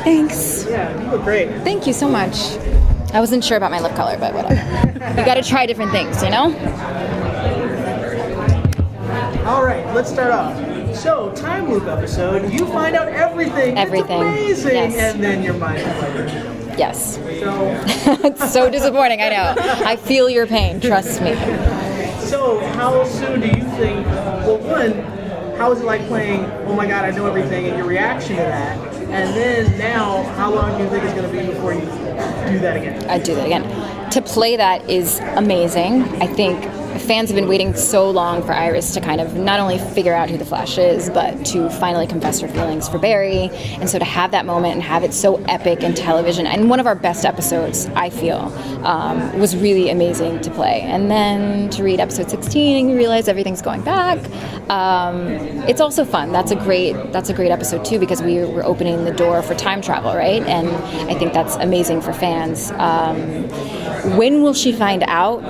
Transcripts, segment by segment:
Thanks. Yeah, you look great. Thank you so much. I wasn't sure about my lip color, but whatever. You got to try different things, you know? All right, let's start off. So, time loop episode, you find out everything. Everything. It's amazing. Yes. And then your mind is Yes. So, It's so disappointing, I know. I feel your pain, trust me. so how soon do you think, well, one, how is it like playing, oh my god, I know everything, and your reaction to that? And then now, how long do you think it's going to be before you do that again? I'd do that again. To play that is amazing. I think fans have been waiting so long for Iris to kind of not only figure out who the Flash is, but to finally confess her feelings for Barry. And so to have that moment and have it so epic in television, and one of our best episodes, I feel, was really amazing to play. And then to read episode 16 and you realize everything's going back. It's also fun. That's a great episode too, because we're opening the door for time travel, right? And I think that's amazing for fans. When will she find out?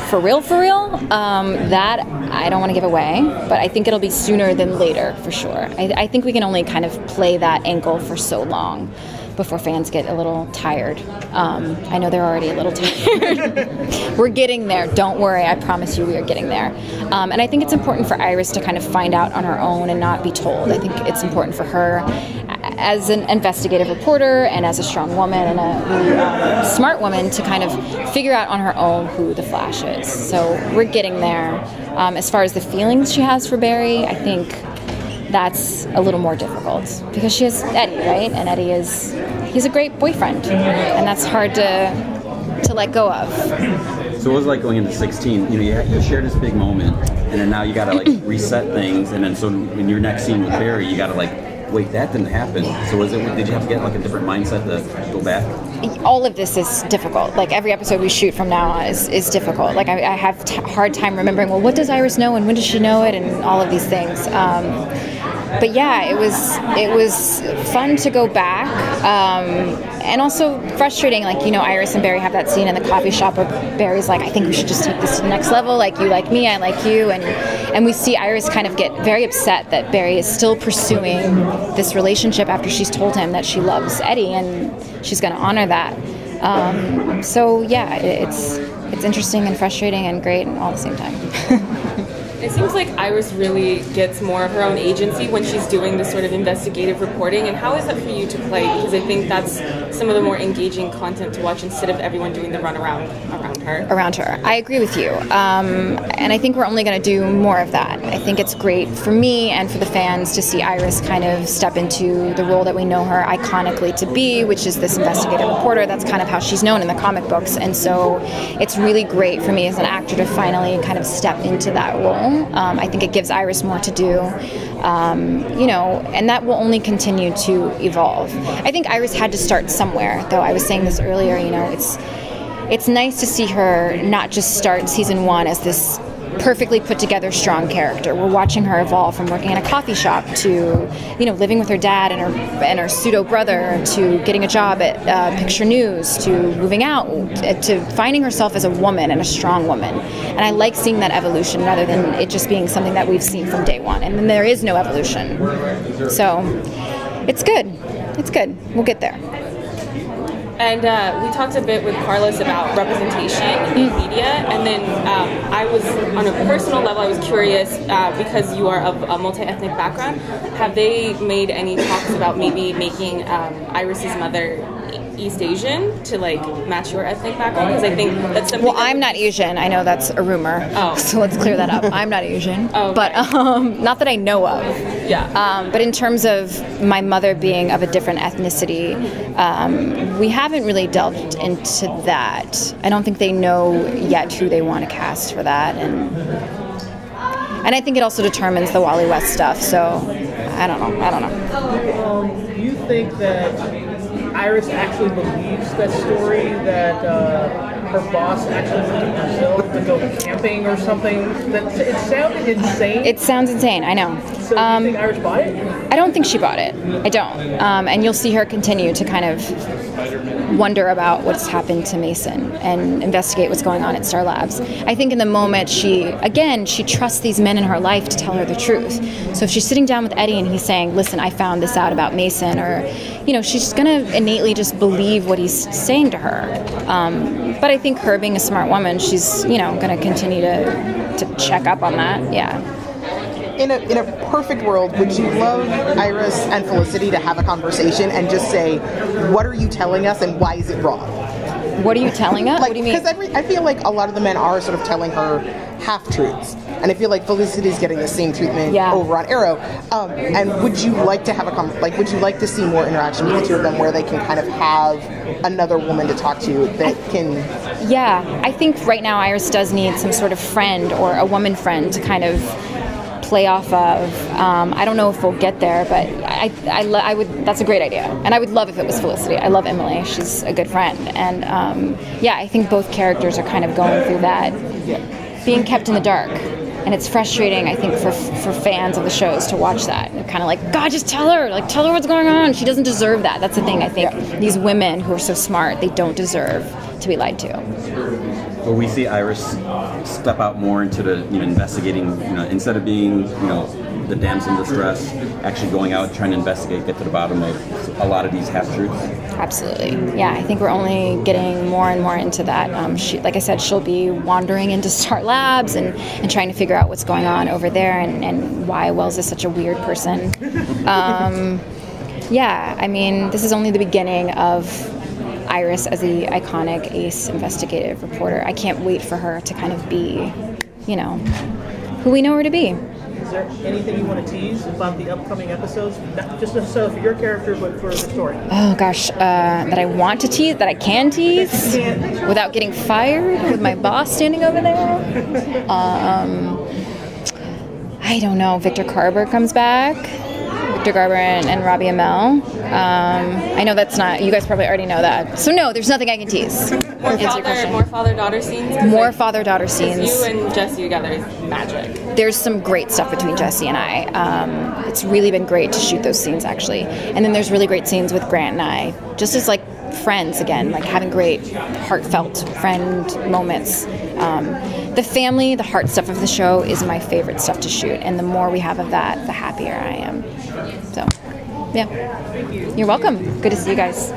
For real, that I don't want to give away, but I think it'll be sooner than later for sure. I think we can only kind of play that angle for so long before fans get a little tired. I know they're already a little tired. We're getting there, don't worry, I promise you we are getting there. And I think it's important for Iris to kind of find out on her own and not be told. I think it's important for her as an investigative reporter and as a strong woman and a really smart woman to kind of figure out on her own who the Flash is. So we're getting there. As far as the feelings she has for Barry, I think that's a little more difficult because she has Eddie, right? And Eddie he's a great boyfriend, and that's hard to let go of. So what was it like going into 16? You know, you shared this big moment, and then now you got to like reset things, and then so in your next scene with Barry, you got to like, wait, that didn't happen. So did you have to get like a different mindset to go back? All of this is difficult. Like every episode we shoot from now on is difficult. Like I have hard time remembering, well, what does Iris know and when does she know it and all of these things. But yeah, it was fun to go back, and also frustrating. Like, you know, Iris and Barry have that scene in the coffee shop where Barry's like, I think we should just take this to the next level. Like, you like me, I like you, and we see Iris kind of get very upset that Barry is still pursuing this relationship after she's told him that she loves Eddie and she's going to honor that. So yeah, it's interesting and frustrating and great all at the same time. It seems like Iris really gets more of her own agency when she's doing this sort of investigative reporting. And how is that for you to play? Because I think that's some of the more engaging content to watch instead of everyone doing the run around her. Around her. I agree with you. And I think we're only going to do more of that. I think it's great for me and for the fans to see Iris kind of step into the role that we know her iconically to be, which is this investigative reporter. That's kind of how she's known in the comic books. And so it's really great for me as an actor to finally kind of step into that role. I think it gives Iris more to do, you know, and that will only continue to evolve. I think Iris had to start somewhere, though. I was saying this earlier, you know, it's nice to see her not just start season 1 as this perfectly put together strong character. We're watching her evolve from working in a coffee shop to, you know, living with her dad and her pseudo brother, to getting a job at Picture News, to moving out, to finding herself as a woman and a strong woman. And I like seeing that evolution rather than it just being something that we've seen from day one. And then there is no evolution. So it's good. It's good. We'll get there. And we talked a bit with Carlos about representation in media, and then I was, on a personal level, I was curious, because you are of a multi-ethnic background, have they made any talks about maybe making Iris's mother East Asian to like match your ethnic background? Because I think that's something. Well, I'm not Asian. I know that's a rumor. Oh. So let's clear that up. I'm not Asian. Oh, okay. But not that I know of. Yeah. But in terms of my mother being of a different ethnicity, we haven't really delved into that. I don't think they know yet who they want to cast for that, and I think it also determines the Wally West stuff. So I don't know. Do you think that Iris actually believes that story that her boss actually went to Brazil to go camping or something. It sounded insane. It sounds insane, I know. So do you think Iris bought it? I don't think she bought it. I don't. And you'll see her continue to kind of wonder about what's happened to Mason and investigate what's going on at Star Labs. I think in the moment she trusts these men in her life to tell her the truth. So if she's sitting down with Eddie and he's saying, listen, I found this out about Mason, or, she's going to innately just believe what he's saying to her. But I think her being a smart woman, she's, going to continue to check up on that. Yeah. In a perfect world, would you love Iris and Felicity to have a conversation and just say, what are you telling us and why is it wrong? What are you telling us? Like, what do you mean? Because I feel like a lot of the men are sort of telling her half-truths. And I feel like Felicity's getting the same treatment over on Arrow. And would you like to have would you like to see more interaction with the two of them where they can kind of have another woman to talk to that can... Yeah, I think right now Iris does need some sort of friend or a woman friend to kind of play off of. I don't know if we'll get there, but I would. That's a great idea, and I would love if it was Felicity. I love Emily; she's a good friend, and I think both characters are kind of going through that, being kept in the dark, and it's frustrating. I think for fans of the shows to watch that. They're kind of like, God, just tell her what's going on. She doesn't deserve that. That's the thing. I think these women who are so smart, they don't deserve to be lied to. Well, we see Iris step out more into the investigating. Instead of being the damsel in distress, actually going out trying to investigate, get to the bottom of a lot of these half-truths. Absolutely, yeah. I think we're only getting more and more into that. Like I said, she'll be wandering into Star Labs and trying to figure out what's going on over there and why Wells is such a weird person. This is only the beginning of Iris as the iconic ace investigative reporter. I can't wait for her to kind of be, who we know her to be. Is there anything you want to tease about the upcoming episodes? Not just necessarily for your character, but for the story. Oh gosh, that I want to tease, that I can tease, without getting fired with my boss standing over there. I don't know. Victor Carver comes back. Victor Garber and Robbie Amell. I know that's not, you guys probably already know that. So no, there's nothing I can tease. More father-daughter scenes? More father-daughter scenes. You and Jesse together is magic. There's some great stuff between Jesse and I. It's really been great to shoot those scenes, actually. And then there's really great scenes with Grant and I, just as friends again, having great heartfelt friend moments. The family, the heart stuff of the show is my favorite stuff to shoot, and the more we have of that, the happier I am. So, yeah. You're welcome. Good to see you guys.